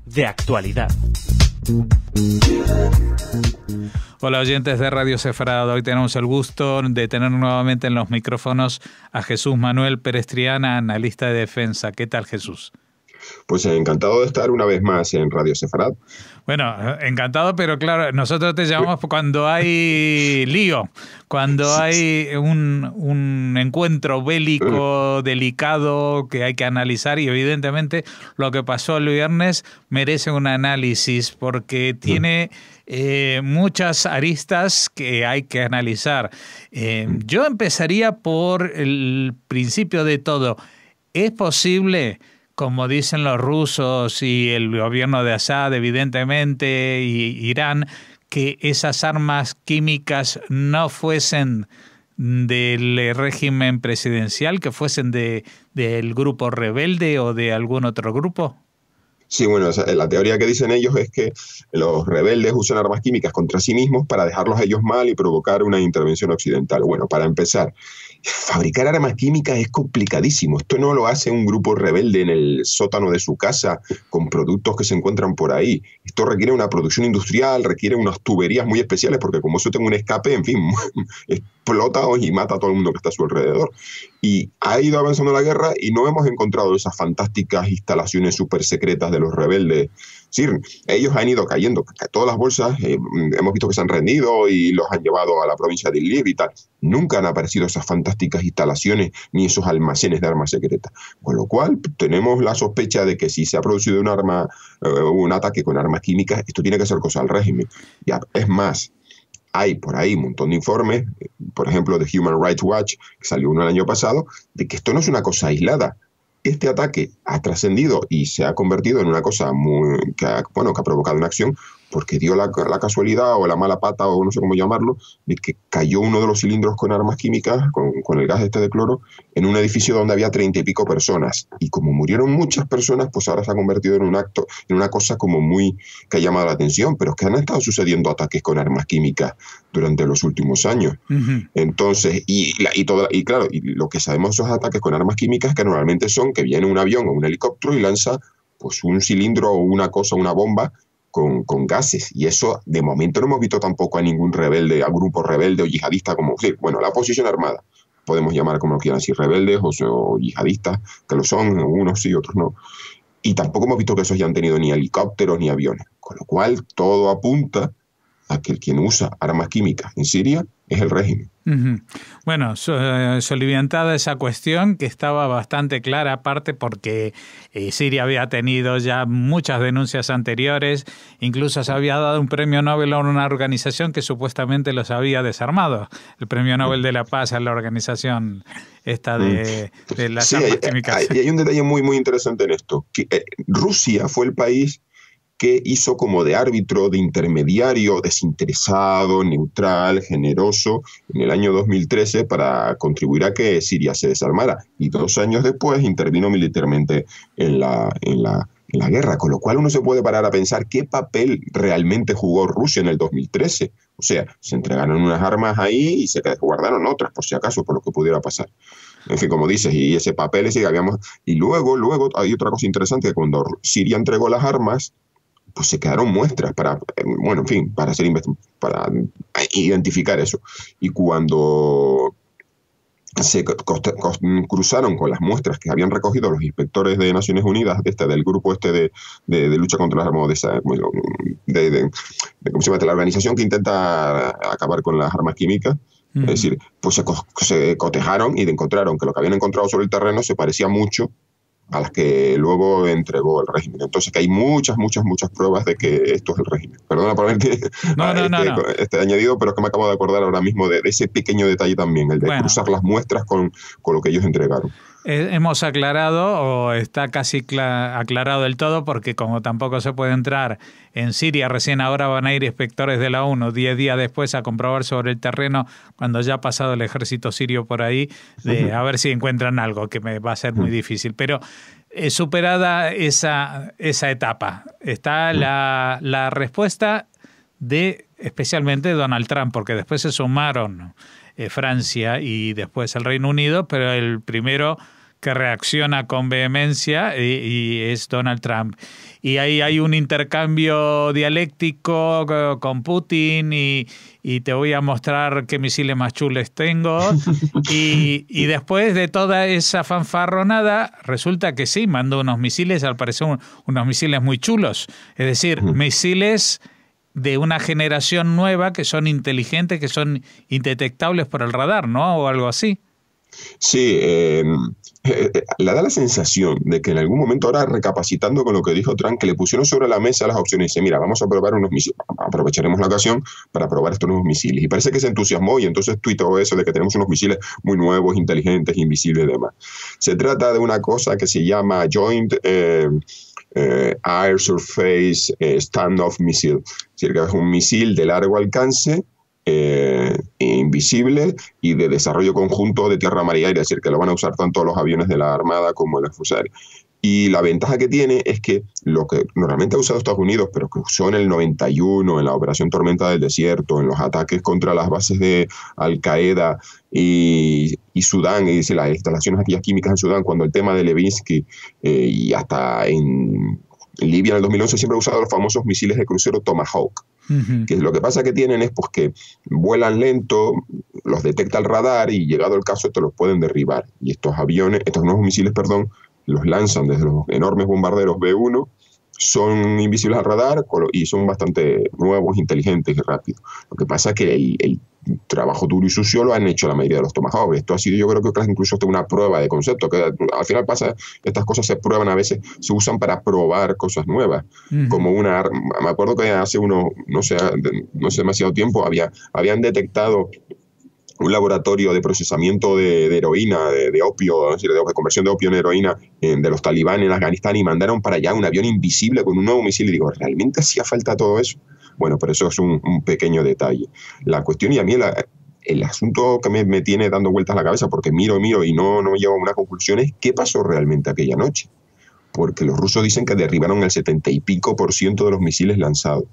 De actualidad. Hola oyentes de Radio Sefarado, hoy tenemos el gusto de tener nuevamente en los micrófonos a Jesús Manuel Pérez Triana, analista de defensa. ¿Qué tal, Jesús? Pues encantado de estar una vez más en Radio Sefarad. Bueno, encantado, pero claro, nosotros te llamamos cuando hay lío, cuando hay un encuentro bélico delicado que hay que analizar, y evidentemente lo que pasó el viernes merece un análisis porque tiene muchas aristas que hay que analizar. Yo empezaría por el principio de todo. ¿Es posible, como dicen los rusos y el gobierno de Assad, evidentemente, y Irán, que esas armas químicas no fuesen del régimen presidencial, que fuesen del grupo rebelde o de algún otro grupo? Sí, bueno, la teoría que dicen ellos es que los rebeldes usan armas químicas contra sí mismos para dejarlos a ellos mal y provocar una intervención occidental. Bueno, para empezar, fabricar armas químicas es complicadísimo. Esto no lo hace un grupo rebelde en el sótano de su casa con productos que se encuentran por ahí. Esto requiere una producción industrial, requiere unas tuberías muy especiales porque como eso tenga un escape, en fin, explota y mata a todo el mundo que está a su alrededor. Y ha ido avanzando la guerra y no hemos encontrado esas fantásticas instalaciones súper secretas de los rebeldes. Sí, ellos han ido cayendo. Todas las bolsas hemos visto que se han rendido y los han llevado a la provincia de Idlib y tal. Nunca han aparecido esas fantásticas instalaciones ni esos almacenes de armas secretas. Con lo cual tenemos la sospecha de que si se ha producido un ataque con armas químicas, esto tiene que ser cosa del régimen. Ya, es más, hay por ahí un montón de informes, por ejemplo, de Human Rights Watch, que salió uno el año pasado, de que esto no es una cosa aislada. Este ataque ha trascendido y se ha convertido en una cosa que ha provocado una acción porque dio la casualidad o la mala pata o no sé cómo llamarlo, de que cayó uno de los cilindros con armas químicas, con el gas de cloro, en un edificio donde había 30 y pico personas. Y como murieron muchas personas, pues ahora se ha convertido en una cosa como muy que ha llamado la atención, pero es que han estado sucediendo ataques con armas químicas durante los últimos años. Uh-huh. Entonces, y lo que sabemos de esos ataques con armas químicas que normalmente son que viene un avión o un helicóptero y lanza pues un cilindro o una bomba con gases, y eso de momento no hemos visto tampoco a ningún rebelde, a grupo rebelde o yihadista como, bueno, la oposición armada, podemos llamar como lo quieran, si rebeldes o yihadistas, que lo son, unos sí, otros no, y tampoco hemos visto que esos hayan tenido ni helicópteros ni aviones, con lo cual todo apunta a que quien usa armas químicas en Siria es el régimen. Uh-huh. Bueno, soliviantada esa cuestión que estaba bastante clara, aparte porque Siria había tenido ya muchas denuncias anteriores, incluso se había dado un premio Nobel a una organización que supuestamente los había desarmado, el premio Nobel de la Paz a la organización esta de las armas químicas. Hay un detalle muy, muy interesante en esto, que Rusia fue el país que hizo como de árbitro, de intermediario, desinteresado, neutral, generoso, en el año 2013 para contribuir a que Siria se desarmara. Y 2 años después intervino militarmente en la guerra, con lo cual uno se puede parar a pensar qué papel realmente jugó Rusia en el 2013. O sea, se entregaron unas armas ahí y se guardaron otras, por si acaso, por lo que pudiera pasar. En fin, como dices, y ese papel ese que habíamos... Y luego hay otra cosa interesante, que cuando Siria entregó las armas, pues se quedaron muestras para identificar eso. Y cuando se cruzaron con las muestras que habían recogido los inspectores de Naciones Unidas, del grupo de lucha contra las armas, ¿cómo se llama? De la organización que intenta acabar con las armas químicas, es decir, pues se cotejaron y encontraron que lo que habían encontrado sobre el terreno se parecía mucho a las que luego entregó el régimen. Entonces que hay muchas pruebas de que esto es el régimen. Perdona por haber este añadido, pero es que me acabo de acordar ahora mismo de ese pequeño detalle también, el de cruzar las muestras con lo que ellos entregaron. Hemos aclarado, o está casi aclarado del todo, porque como tampoco se puede entrar en Siria, recién ahora van a ir inspectores de la ONU 10 días después a comprobar sobre el terreno, cuando ya ha pasado el ejército sirio por ahí, a ver si encuentran algo, que me va a ser muy difícil. Pero superada esa etapa, está la respuesta de especialmente Donald Trump, porque después se sumaron Francia y después el Reino Unido, pero el primero que reacciona con vehemencia y es Donald Trump. Y ahí hay un intercambio dialéctico con Putin y te voy a mostrar qué misiles más chulos tengo. Y después de toda esa fanfarronada, resulta que sí, mandó unos misiles, al parecer unos misiles muy chulos. Es decir, misiles de una generación nueva que son inteligentes, que son indetectables por el radar, ¿no? O algo así. Sí, le da la sensación de que en algún momento, ahora recapacitando con lo que dijo Trump, que le pusieron sobre la mesa las opciones y dice, mira, vamos a probar unos misiles, aprovecharemos la ocasión para probar estos nuevos misiles. Y parece que se entusiasmó y entonces tuiteó eso de que tenemos unos misiles muy nuevos, inteligentes, invisibles y demás. Se trata de una cosa que se llama Joint Air Surface Standoff Missile, es decir, que es un misil de largo alcance, invisible y de desarrollo conjunto de tierra, mar y aire, es decir, que lo van a usar tanto los aviones de la Armada como las Fuerzas Aéreas. Y la ventaja que tiene es que lo que normalmente ha usado Estados Unidos, pero que usó en el 91, en la Operación Tormenta del Desierto, en los ataques contra las bases de Al-Qaeda y Sudán, y dice, las instalaciones aquellas químicas en Sudán, cuando el tema de Levinsky y hasta en Libia en el 2011 siempre ha usado los famosos misiles de crucero Tomahawk. Que lo que pasa que tienen es pues, que vuelan lento, los detecta el radar y llegado el caso te los pueden derribar. Y estos nuevos misiles, los lanzan desde los enormes bombarderos B-1, son invisibles al radar y son bastante nuevos, inteligentes y rápidos. Lo que pasa es que el trabajo duro y sucio lo han hecho la mayoría de los Tomahawk. Esto ha sido, yo creo que incluso una prueba de concepto, que al final pasa, estas cosas se prueban a veces, se usan para probar cosas nuevas, como una arma. Me acuerdo que hace no sé demasiado tiempo, habían detectado un laboratorio de procesamiento de heroína, de opio, es decir, de conversión de opio en heroína de los talibán en Afganistán, y mandaron para allá un avión invisible con un nuevo misil. Y digo, ¿realmente hacía falta todo eso? Bueno, pero eso es un pequeño detalle. La cuestión, y a mí el asunto que me tiene dando vueltas la cabeza, porque miro y no llego a una conclusión, es ¿qué pasó realmente aquella noche? Porque los rusos dicen que derribaron el 70 y pico % de los misiles lanzados.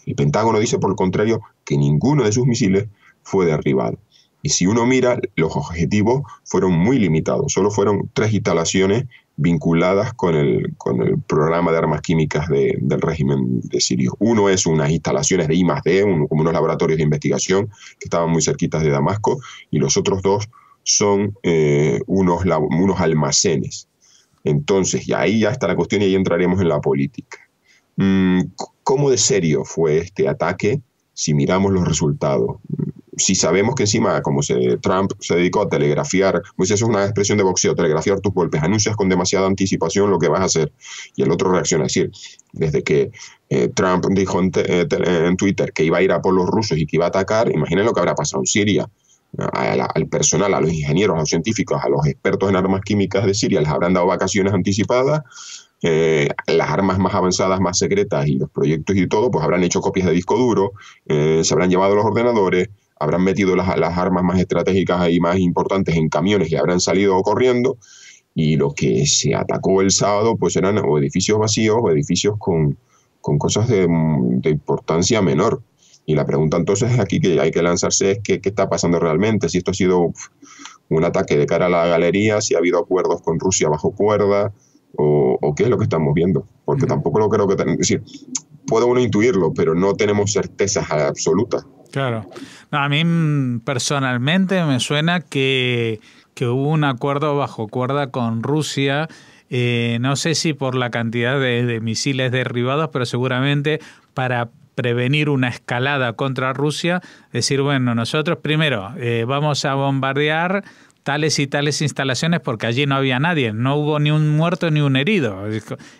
El Pentágono dice, por el contrario, que ninguno de sus misiles fue derribado. Y si uno mira, los objetivos fueron muy limitados. Solo fueron 3 instalaciones vinculadas con el programa de armas químicas del régimen de Sirio. Uno es unas instalaciones de I+D, como unos laboratorios de investigación que estaban muy cerquitas de Damasco, y los otros 2 son unos almacenes. Entonces, y ahí ya está la cuestión y ahí entraremos en la política. ¿Cómo de serio fue este ataque si miramos los resultados? Si sabemos que encima, como Trump se dedicó a telegrafiar, pues eso es una expresión de boxeo, telegrafiar tus golpes, anuncias con demasiada anticipación lo que vas a hacer y el otro reacciona. Es decir, desde que Trump dijo en Twitter que iba a ir a por los rusos y que iba a atacar, imaginen lo que habrá pasado en Siria. Al personal, a los ingenieros, a los científicos, a los expertos en armas químicas de Siria les habrán dado vacaciones anticipadas. Las armas más avanzadas, más secretas y los proyectos y todo, pues habrán hecho copias de disco duro, se habrán llevado los ordenadores, habrán metido las armas más estratégicas y más importantes en camiones y habrán salido corriendo, y lo que se atacó el sábado pues eran o edificios vacíos o edificios con cosas de importancia menor. Y la pregunta entonces aquí que hay que lanzarse es ¿qué está pasando realmente? Si esto ha sido un ataque de cara a la galería, si ha habido acuerdos con Rusia bajo cuerda, o qué es lo que estamos viendo. Porque tampoco lo creo que... Es decir, puede uno intuirlo, pero no tenemos certezas absolutas. Claro. No, a mí personalmente me suena que hubo un acuerdo bajo cuerda con Rusia, no sé si por la cantidad de misiles derribados, pero seguramente para prevenir una escalada contra Rusia, decir, bueno, nosotros primero vamos a bombardear tales y tales instalaciones porque allí no había nadie, no hubo ni un muerto ni un herido.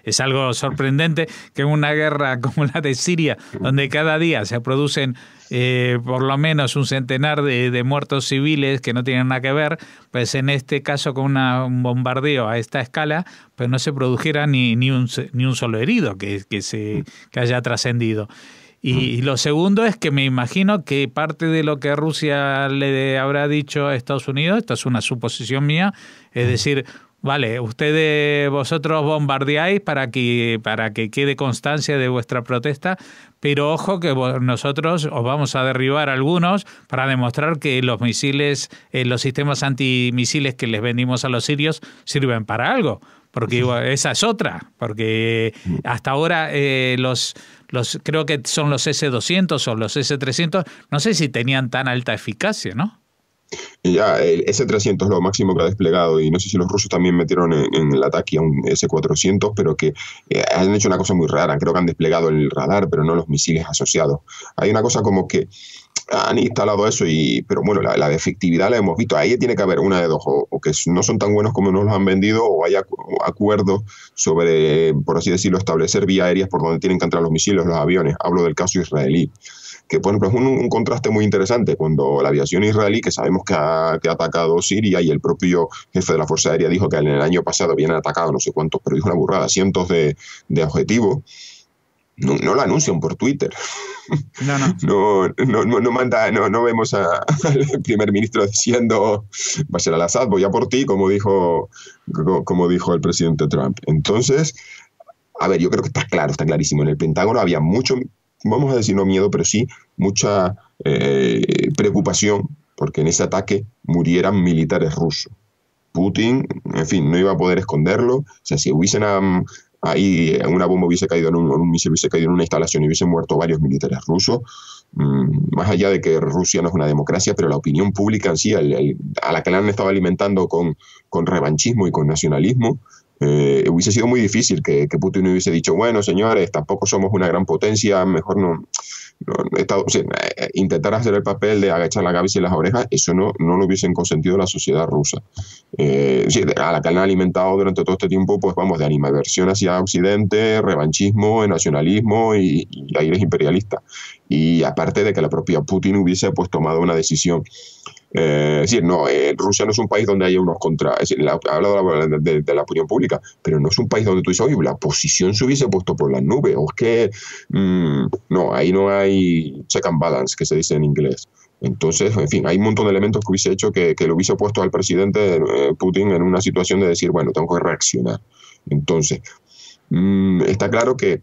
Es algo sorprendente que en una guerra como la de Siria, donde cada día se producen por lo menos un centenar de muertos civiles que no tienen nada que ver, pues en este caso con un bombardeo a esta escala, pues no se produjera ni un solo herido que haya trascendido. Y lo segundo es que me imagino que parte de lo que Rusia le habrá dicho a Estados Unidos, esta es una suposición mía, es decir, vale, vosotros bombardeáis para que quede constancia de vuestra protesta, pero ojo que nosotros os vamos a derribar algunos para demostrar que los misiles, los sistemas antimisiles que les vendimos a los sirios sirven para algo. Porque esa es otra, porque hasta ahora creo que son los S-200 o los S-300, no sé si tenían tan alta eficacia, ¿no? Ya, el S-300 es lo máximo que ha desplegado, y no sé si los rusos también metieron en el ataque a un S-400, pero que han hecho una cosa muy rara. Creo que han desplegado el radar, pero no los misiles asociados. Hay una cosa como que han instalado eso, pero bueno, la efectividad la hemos visto. Ahí tiene que haber una de dos, o que no son tan buenos como nos los han vendido, o hay acuerdos sobre, por así decirlo, establecer vías aéreas por donde tienen que entrar los misiles, los aviones. Hablo del caso israelí, que por ejemplo es un contraste muy interesante cuando la aviación israelí, que sabemos que ha atacado Siria, y el propio jefe de la Fuerza Aérea dijo que en el año pasado habían atacado no sé cuántos, pero dijo una burrada, cientos de objetivos. No lo anuncian por Twitter. No vemos al primer ministro diciendo Bashar al-Assad, voy a por ti, como dijo el presidente Trump. Entonces, a ver, yo creo que está claro, está clarísimo. En el Pentágono había mucho, vamos a decir no miedo, pero sí mucha preocupación porque en ese ataque murieran militares rusos. Putin, en fin, no iba a poder esconderlo. O sea, si hubiesen ahí una bomba hubiese caído en un misil hubiese caído en una instalación y hubiesen muerto varios militares rusos, más allá de que Rusia no es una democracia, pero la opinión pública en sí, a la que la han estado alimentando con revanchismo y con nacionalismo, hubiese sido muy difícil que Putin hubiese dicho, bueno, señores, tampoco somos una gran potencia, mejor intentar hacer el papel de agachar la cabeza y las orejas. Eso no lo hubiesen consentido la sociedad rusa, a la que han alimentado durante todo este tiempo, pues vamos, de animadversión hacia Occidente, revanchismo, nacionalismo y aires imperialistas. Y aparte de que la propia Putin hubiese pues tomado una decisión. Rusia no es un país donde haya unos contra. Es decir, ha hablado de la opinión pública, pero no es un país donde tú dices, oye, la posición se hubiese puesto por las nubes, o es que no, ahí no hay check and balance, que se dice en inglés. Entonces, en fin, hay un montón de elementos que hubiese hecho que lo hubiese puesto al presidente Putin en una situación de decir, bueno, tengo que reaccionar. Entonces, está claro que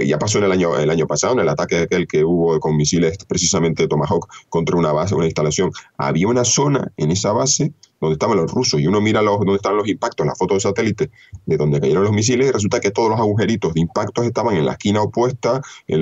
ya pasó en el año pasado, en el ataque aquel que hubo con misiles precisamente Tomahawk contra una base, una instalación. Había una zona en esa base donde estaban los rusos, y uno mira donde estaban los impactos, la foto de satélite de donde cayeron los misiles, y resulta que todos los agujeritos de impactos estaban en la esquina opuesta, y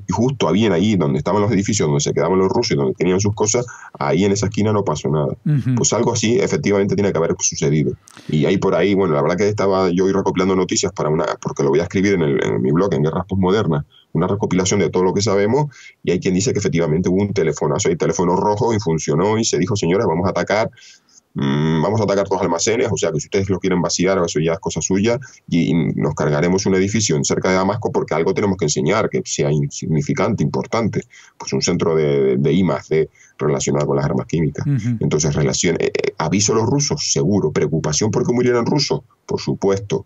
justo bien ahí donde estaban los edificios, donde se quedaban los rusos y donde tenían sus cosas, ahí en esa esquina no pasó nada. Pues algo así efectivamente tiene que haber sucedido. Y ahí por ahí, bueno, la verdad que estaba yo hoy recopilando noticias porque lo voy a escribir en mi blog, en Guerras Postmodernas, una recopilación de todo lo que sabemos, y hay quien dice que efectivamente hubo un telefonazo, hay teléfono rojo, y funcionó, y se dijo, señores, vamos a atacar todos los almacenes, o sea que si ustedes lo quieren vaciar, eso ya es cosa suya, y nos cargaremos un edificio cerca de Damasco porque algo tenemos que enseñar que sea insignificante, importante, pues un centro de I+D relacionado con las armas químicas. Entonces, aviso a los rusos, seguro. Preocupación porque murieran rusos, por supuesto.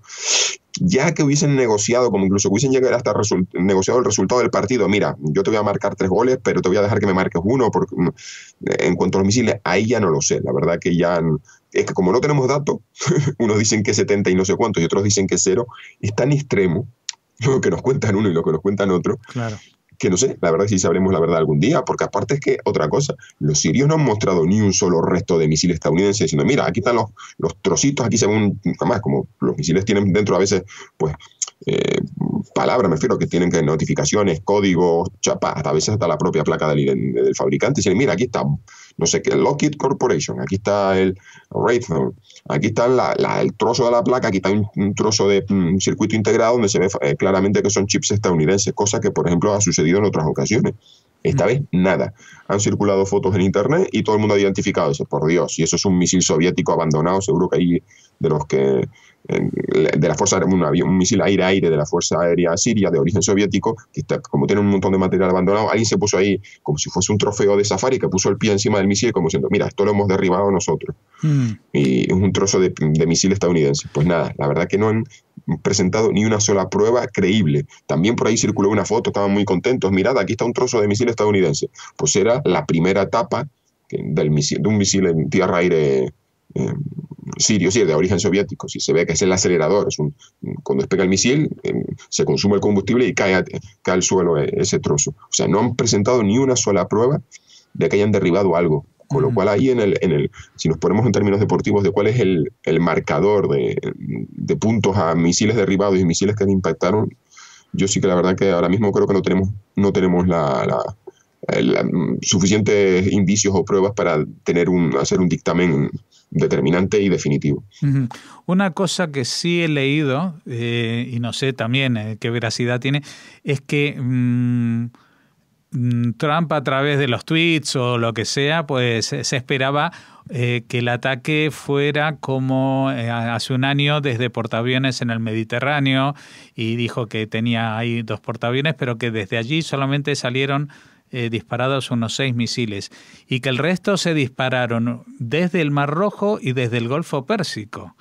Ya que hubiesen negociado, como incluso hubiesen llegado hasta negociado el resultado del partido, mira, yo te voy a marcar 3 goles, pero te voy a dejar que me marques 1, porque en cuanto a los misiles, ahí ya no lo sé. La verdad que ya es que como no tenemos datos, unos dicen que 70 y no sé cuántos, y otros dicen que 0, es tan extremo lo que nos cuentan uno y lo que nos cuentan otro. Claro. Que no sé, la verdad sí sabremos la verdad algún día, porque aparte es que, otra cosa, los sirios no han mostrado ni un solo resto de misiles estadounidenses, diciendo, mira, aquí están los trocitos, aquí se ven, además, como los misiles tienen dentro a veces, pues, palabras, me refiero, que tienen que notificaciones, códigos, chapas, hasta a veces hasta la propia placa del fabricante, dicen, mira, aquí está, no sé qué, Lockheed Corporation, aquí está el Raytheon, aquí está el trozo de la placa, aquí está un trozo de circuito integrado donde se ve claramente que son chips estadounidenses, cosa que, por ejemplo, ha sucedido en otras ocasiones. Esta vez, nada. Han circulado fotos en internet y todo el mundo ha identificado eso. Por Dios, si eso es un misil soviético abandonado, seguro que hay de los que de la Fuerza Aérea, un misil aire-aire de la Fuerza Aérea Siria de origen soviético, que está, como tiene un montón de material abandonado, alguien se puso ahí como si fuese un trofeo de safari, que puso el pie encima del misil como diciendo, mira, esto lo hemos derribado nosotros. Y es un trozo de misil estadounidense. Pues nada, la verdad que no han presentado ni una sola prueba creíble. También por ahí circuló una foto, estaban muy contentos, mirad, aquí está un trozo de misil estadounidense. Pues era la primera etapa de un misil en tierra-aire sirio, sí, de origen soviético. Si se ve que es el acelerador, cuando despega el misil, se consume el combustible y cae al suelo ese trozo. O sea, no han presentado ni una sola prueba de que hayan derribado algo. Con lo cual ahí, si nos ponemos en términos deportivos de cuál es el marcador de puntos a misiles derribados y misiles que impactaron, yo sí que la verdad que ahora mismo creo que no tenemos suficientes indicios o pruebas para hacer un dictamen determinante y definitivo. Una cosa que sí he leído, y no sé también qué veracidad tiene, es que Trump, a través de los tweets o lo que sea, pues se esperaba que el ataque fuera como hace un año desde portaaviones en el Mediterráneo, y dijo que tenía ahí 2 portaaviones, pero que desde allí solamente salieron disparados unos 6 misiles y que el resto se dispararon desde el Mar Rojo y desde el Golfo Pérsico,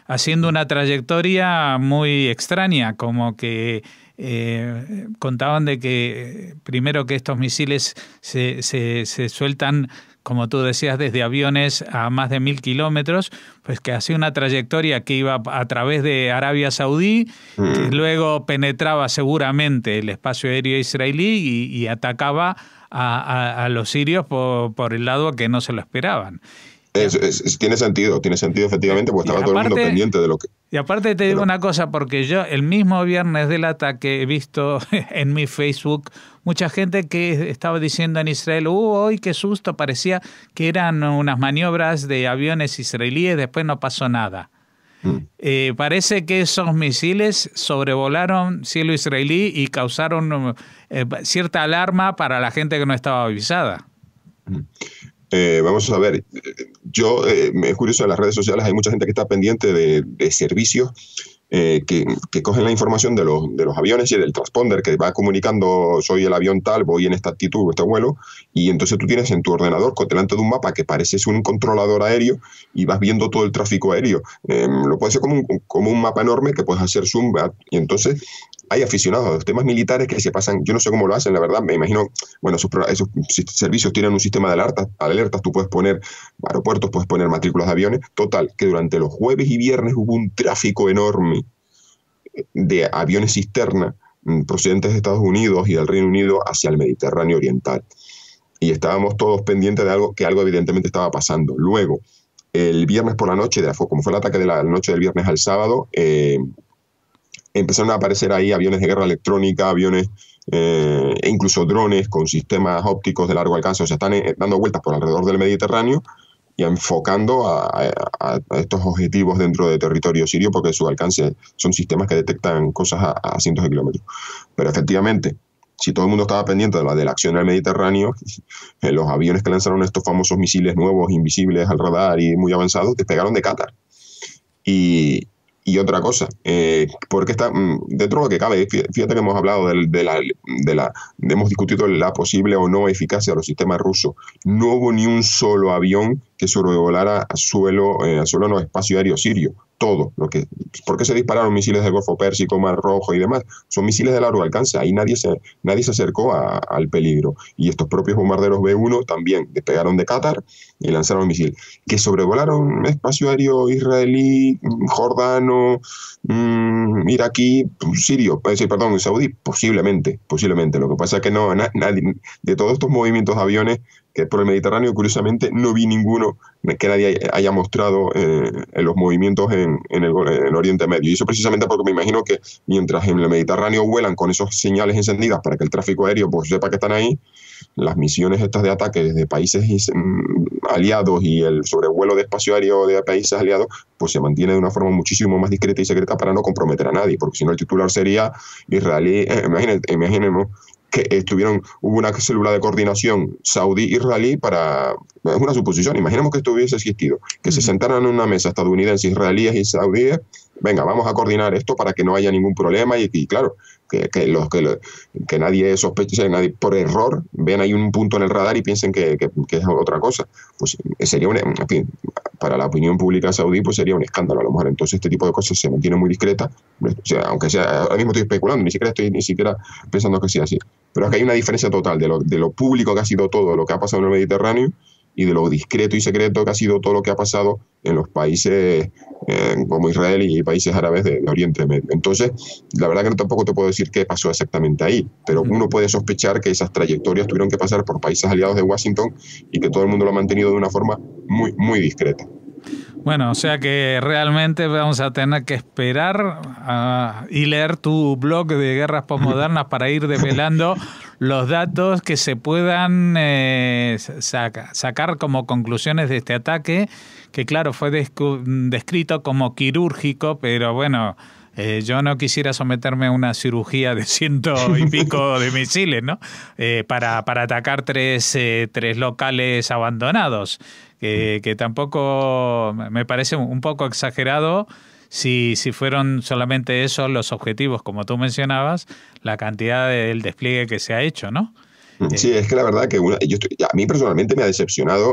haciendo una trayectoria muy extraña, como que contaban de que primero que estos misiles se sueltan, como tú decías, desde aviones a más de 1.000 kilómetros, pues que hacía una trayectoria que iba a través de Arabia Saudí, que luego penetraba seguramente el espacio aéreo israelí y atacaba a los sirios por el lado que no se lo esperaban. Tiene sentido efectivamente, porque estaba todo el mundo pendiente de lo que... Y aparte te digo una cosa, porque yo el mismo viernes del ataque he visto en mi Facebook mucha gente que estaba diciendo en Israel, ¡uy, qué susto! Parecía que eran unas maniobras de aviones israelíes, después no pasó nada. Parece que esos misiles sobrevolaron cielo israelí y causaron cierta alarma para la gente que no estaba avisada. Vamos a ver, es curioso, en las redes sociales hay mucha gente que está pendiente de servicios que cogen la información de los aviones y del transponder que va comunicando, soy el avión tal, voy en esta altitud, este vuelo, y entonces tú tienes en tu ordenador delante de un mapa que parece un controlador aéreo y vas viendo todo el tráfico aéreo. Lo puede ser como un mapa enorme que puedes hacer zoom, y entonces hay aficionados a los temas militares que se pasan, yo no sé cómo lo hacen, la verdad, me imagino, bueno, esos servicios tienen un sistema de alertas, tú puedes poner aeropuertos, puedes poner matrículas de aviones, total, que durante los jueves y viernes hubo un tráfico enorme de aviones cisterna procedentes de Estados Unidos y del Reino Unido hacia el Mediterráneo oriental. Y estábamos todos pendientes de algo evidentemente estaba pasando. Luego, el viernes por la noche, como fue el ataque de la noche del viernes al sábado, empezaron a aparecer ahí aviones de guerra electrónica, aviones e incluso drones con sistemas ópticos de largo alcance. O sea, están dando vueltas por alrededor del Mediterráneo y enfocando a estos objetivos dentro de territorio sirio, porque su alcance son sistemas que detectan cosas a cientos de kilómetros. Pero efectivamente, si todo el mundo estaba pendiente de la acción en el Mediterráneo, los aviones que lanzaron estos famosos misiles nuevos, invisibles al radar y muy avanzados, despegaron de Qatar. Y otra cosa, porque está dentro de lo que cabe, fíjate que hemos hablado hemos discutido la posible o no eficacia de los sistemas rusos. No hubo ni un solo avión que sobrevolara a suelo no, espacio aéreo sirio. Todo. ¿Por qué se dispararon misiles del Golfo Pérsico, Mar Rojo y demás? Son misiles de largo alcance. Ahí nadie se acercó al peligro. Y estos propios bombarderos B-1 también despegaron de Qatar y lanzaron un misil. ¿Que sobrevolaron espacio aéreo israelí, jordano, iraquí, sirio, saudí? Posiblemente. Lo que pasa es que nadie, de todos estos movimientos de aviones que por el Mediterráneo, curiosamente, no vi ninguno que nadie haya mostrado en los movimientos en el Oriente Medio. Y eso precisamente porque me imagino que mientras en el Mediterráneo vuelan con esas señales encendidas para que el tráfico aéreo pues sepa que están ahí, las misiones estas de ataque desde países aliados y el sobrevuelo de espacio aéreo de países aliados pues se mantiene de una forma muchísimo más discreta y secreta para no comprometer a nadie, porque si no el titular sería israelí, imaginemos que hubo una célula de coordinación saudí-israelí es una suposición, imaginemos que esto hubiese existido, que se sentaran en una mesa estadounidenses, israelíes y saudíes, venga, vamos a coordinar esto para que no haya ningún problema y claro, que nadie sospeche, nadie por error vean ahí un punto en el radar y piensen que es otra cosa. Pues sería en fin, para la opinión pública saudí pues sería un escándalo a lo mejor. Entonces este tipo de cosas se mantiene muy discreta, o sea, aunque sea, ahora mismo estoy especulando, ni siquiera pensando que sea así. Pero es que hay una diferencia total de lo público que ha sido todo lo que ha pasado en el Mediterráneo y de lo discreto y secreto que ha sido todo lo que ha pasado en los países como Israel y países árabes de Oriente Medio. Entonces, la verdad que tampoco te puedo decir qué pasó exactamente ahí, pero uno puede sospechar que esas trayectorias tuvieron que pasar por países aliados de Washington y que todo el mundo lo ha mantenido de una forma muy, muy discreta. Bueno, o sea que realmente vamos a tener que esperar y leer tu blog de guerras posmodernas para ir develando los datos que se puedan sacar como conclusiones de este ataque, que claro, fue descrito como quirúrgico, pero bueno, yo no quisiera someterme a una cirugía de 100 y pico de misiles, ¿no? Para atacar tres locales abandonados. Que tampoco me parece un poco exagerado si fueron solamente esos los objetivos, como tú mencionabas, la cantidad del despliegue que se ha hecho, ¿no? Sí, es que la verdad que a mí personalmente me ha decepcionado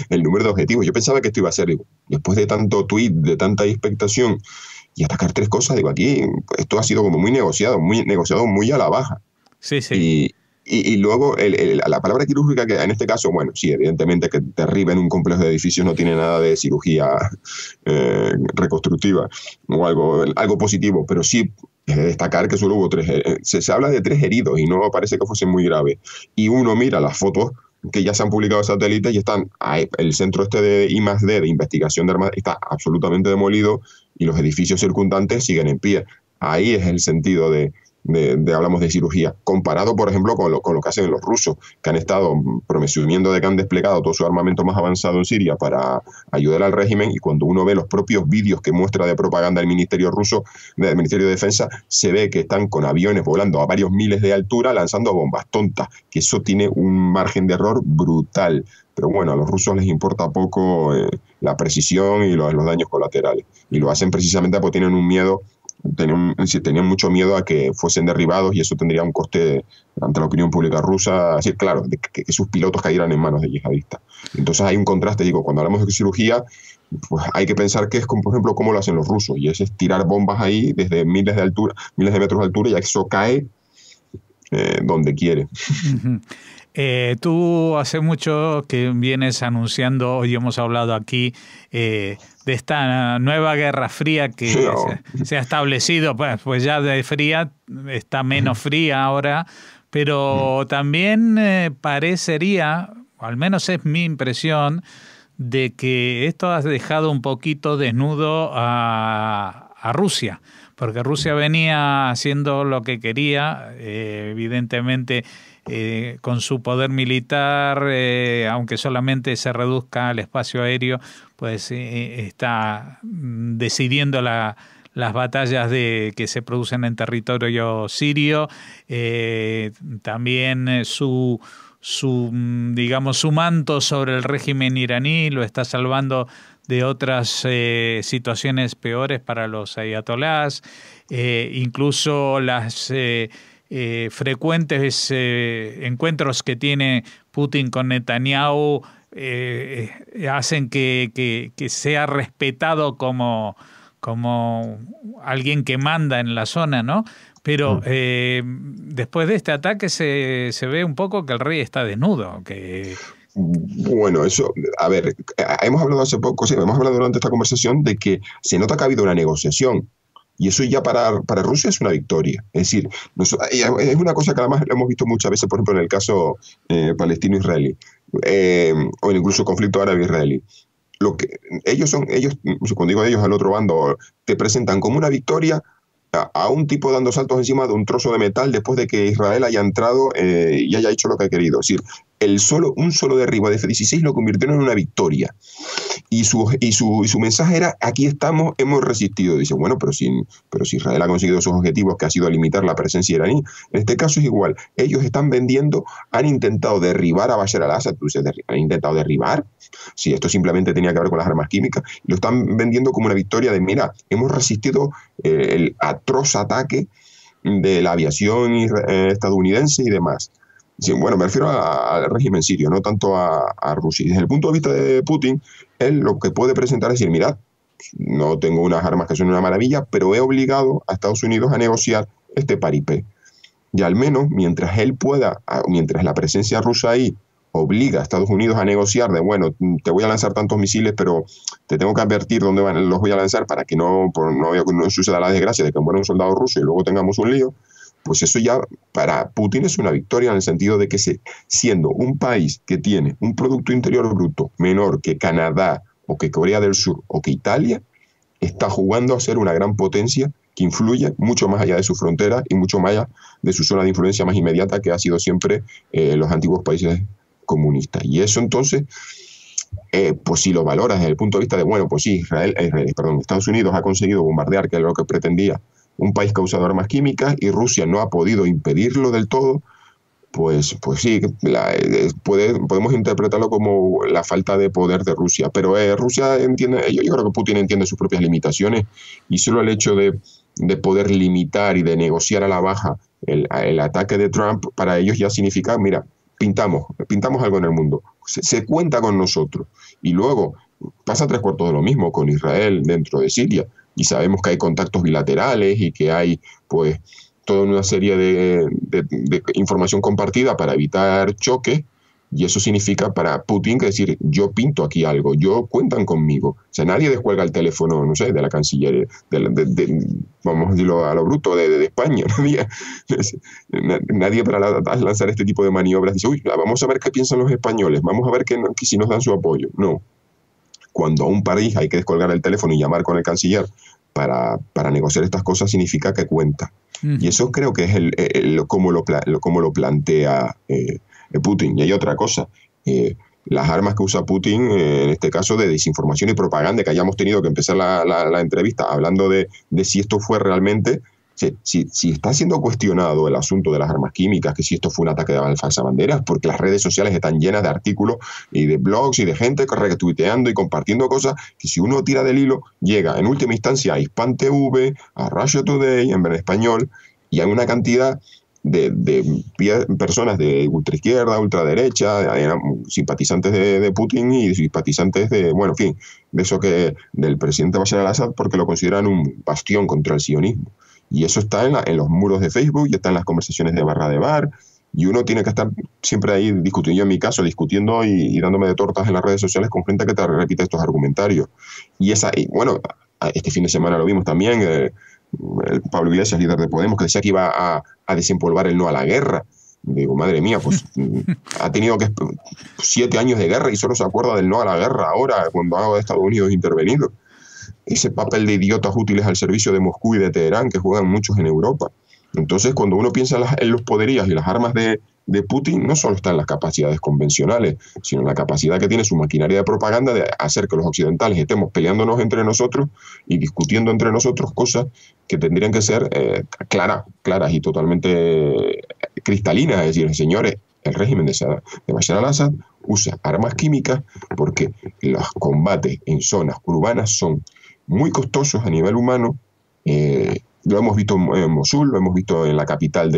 el número de objetivos. Yo pensaba que esto iba a ser, después de tanto tuit, de tanta expectación, y atacar 3 cosas, aquí esto ha sido como muy negociado muy a la baja. Sí, sí. Y luego la palabra quirúrgica, que en este caso, bueno, sí, evidentemente que derriben un complejo de edificios no tiene nada de cirugía reconstructiva o algo positivo, pero sí destacar que solo hubo 3. Se habla de 3 heridos y no parece que fuesen muy graves. Y uno mira las fotos que ya se han publicado en satélites y están ahí, el centro de I+D, de investigación de armas, está absolutamente demolido y los edificios circundantes siguen en pie. Ahí es el sentido hablamos de cirugía, comparado, por ejemplo, con lo que hacen los rusos, que han estado presumiendo de que han desplegado todo su armamento más avanzado en Siria para ayudar al régimen, y cuando uno ve los propios vídeos que muestra de propaganda del Ministerio ruso, del Ministerio de Defensa, se ve que están con aviones volando a varios miles de altura lanzando bombas tontas, que eso tiene un margen de error brutal. Pero bueno, a los rusos les importa poco la precisión y los daños colaterales, y lo hacen precisamente porque tienen un miedo. Tenían mucho miedo a que fuesen derribados y eso tendría un coste ante la opinión pública rusa, así claro, de que sus pilotos cayeran en manos de yihadistas. Entonces hay un contraste, cuando hablamos de cirugía, pues hay que pensar que es, como, por ejemplo, cómo lo hacen los rusos, y es tirar bombas ahí desde miles de metros de altura, y eso cae donde quiere. Tú hace mucho que vienes anunciando, hoy hemos hablado aquí, de esta nueva guerra fría que se ha establecido, pues ya de fría está menos fría ahora, pero también parecería, o al menos es mi impresión, de que esto ha dejado un poquito desnudo a Rusia, porque Rusia venía haciendo lo que quería, evidentemente con su poder militar, aunque solamente se reduzca al espacio aéreo, pues está decidiendo las batallas que se producen en territorio sirio, también su manto sobre el régimen iraní lo está salvando de otras situaciones peores para los ayatolás, incluso las frecuentes encuentros que tiene Putin con Netanyahu hacen que sea respetado como alguien que manda en la zona, ¿no? Pero después de este ataque se ve un poco que el rey está desnudo, que... Bueno, eso, a ver, hemos hablado hace poco, hemos hablado durante esta conversación de que se nota que ha habido una negociación. Y eso ya para Rusia es una victoria. Es decir, es una cosa que además lo hemos visto muchas veces, por ejemplo, en el caso palestino-israelí, o incluso el conflicto árabe-israelí. Lo que ellos, cuando digo ellos, al otro bando, te presentan como una victoria a un tipo dando saltos encima de un trozo de metal después de que Israel haya entrado y haya hecho lo que ha querido. Es decir, un solo derribo de F-16 lo convirtieron en una victoria. Y su mensaje era: aquí estamos, hemos resistido. Dice, bueno, pero si Israel ha conseguido sus objetivos, que ha sido limitar la presencia iraní, en este caso es igual. Ellos están vendiendo, han intentado derribar a Bashar al-Assad. ¿Tú dices, han intentado derribar? Sí, esto simplemente tenía que ver con las armas químicas. Lo están vendiendo como una victoria de, mira, hemos resistido el atroz ataque de la aviación estadounidense y demás. Sí, bueno, me refiero al régimen sirio, no tanto a Rusia. Desde el punto de vista de Putin, él lo que puede presentar es decir, mirad, no tengo unas armas que son una maravilla, pero he obligado a Estados Unidos a negociar este paripé. Y al menos mientras él pueda, mientras la presencia rusa ahí obliga a Estados Unidos a negociar de, bueno, te voy a lanzar tantos misiles, pero te tengo que advertir dónde los voy a lanzar para que no suceda la desgracia de que muera un soldado ruso y luego tengamos un lío, pues eso ya para Putin es una victoria en el sentido de que siendo un país que tiene un Producto Interior Bruto menor que Canadá o que Corea del Sur o que Italia, está jugando a ser una gran potencia que influye mucho más allá de su frontera y mucho más allá de su zona de influencia más inmediata, que ha sido siempre los antiguos países comunistas. Y eso entonces, pues si lo valoras desde el punto de vista de, bueno, pues sí, Estados Unidos ha conseguido bombardear, que es lo que pretendía, un país causado de armas químicas, y Rusia no ha podido impedirlo del todo, pues sí, podemos interpretarlo como la falta de poder de Rusia. Pero Rusia entiende, yo creo que Putin entiende sus propias limitaciones, y solo el hecho de poder limitar y de negociar a la baja el ataque de Trump, para ellos ya significa, mira, pintamos algo en el mundo, se cuenta con nosotros. Y luego pasa 3/4 de lo mismo con Israel dentro de Siria, y sabemos que hay contactos bilaterales y que hay pues toda una serie de información compartida para evitar choques, y eso significa para Putin que decir, yo pinto aquí algo, cuentan conmigo. O sea, nadie descuelga el teléfono, no sé, de la Cancillería, vamos a decirlo a lo bruto, de España. Nadie para lanzar este tipo de maniobras dice, uy, vamos a ver qué piensan los españoles, vamos a ver que si nos dan su apoyo. No. Cuando a un país hay que descolgar el teléfono y llamar con el canciller para negociar estas cosas, significa que cuenta. Y eso creo que es cómo lo plantea Putin. Y hay otra cosa, las armas que usa Putin, en este caso de desinformación y propaganda, que hayamos tenido que empezar la entrevista hablando de si esto fue realmente, si está siendo cuestionado el asunto de las armas químicas, que si esto fue un ataque de falsas banderas, porque las redes sociales están llenas de artículos y de blogs y de gente retuiteando y compartiendo cosas que, si uno tira del hilo, llega en última instancia a Hispan TV, a Russia Today en español, y hay una cantidad de personas de ultraizquierda, ultraderecha, simpatizantes de Putin y simpatizantes bueno, en fin, de eso que del presidente Bashar al-Assad, porque lo consideran un bastión contra el sionismo. Y eso está en los muros de Facebook y está en las conversaciones de barra de bar, y uno tiene que estar siempre ahí discutiendo, yo en mi caso, discutiendo y dándome de tortas en las redes sociales con gente que te repite estos argumentarios. Y bueno, este fin de semana lo vimos también, el Pablo Iglesias, líder de Podemos, que decía que iba a desempolvar el no a la guerra. Digo, madre mía, pues ha tenido 7 años de guerra y solo se acuerda del no a la guerra ahora, cuando ha Estados Unidos intervenido. Ese papel de idiotas útiles al servicio de Moscú y de Teherán que juegan muchos en Europa. Entonces, cuando uno piensa en los poderíos y las armas de Putin, no solo está en las capacidades convencionales, sino en la capacidad que tiene su maquinaria de propaganda de hacer que los occidentales estemos peleándonos entre nosotros y discutiendo entre nosotros cosas que tendrían que ser claras y totalmente cristalinas. Es decir, señores, el régimen de Bashar al-Assad usa armas químicas porque los combates en zonas urbanas son muy costosos a nivel humano. Lo hemos visto en Mosul, lo hemos visto en la capital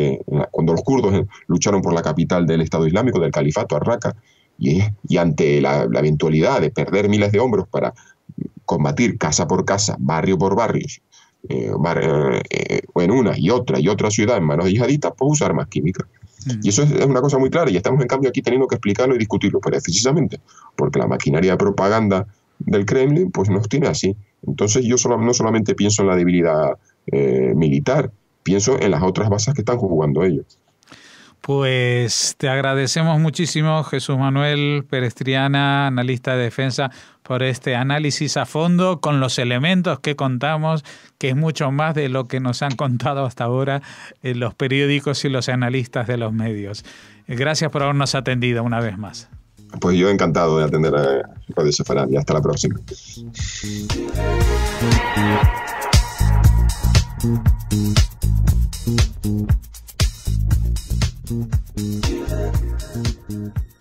cuando los kurdos lucharon por la capital del Estado Islámico, del Califato, Raqqa, y ante la eventualidad de perder miles de hombros para combatir casa por casa, barrio por barrio, en una y otra ciudad en manos de yihadistas, pues usa armas químicas. Y eso es una cosa muy clara, y estamos en cambio aquí teniendo que explicarlo y discutirlo, pero precisamente porque la maquinaria de propaganda del Kremlin pues nos tiene así. Entonces yo no solamente pienso en la debilidad militar, pienso en las otras bases que están jugando ellos. Pues te agradecemos muchísimo, Jesús Manuel Pérez Triana, analista de defensa, por este análisis a fondo con los elementos que contamos, que es mucho más de lo que nos han contado hasta ahora los periódicos y los analistas de los medios. Gracias por habernos atendido una vez más. Pues yo encantado de atender a Radio Sefarad, y hasta la próxima. Thank you.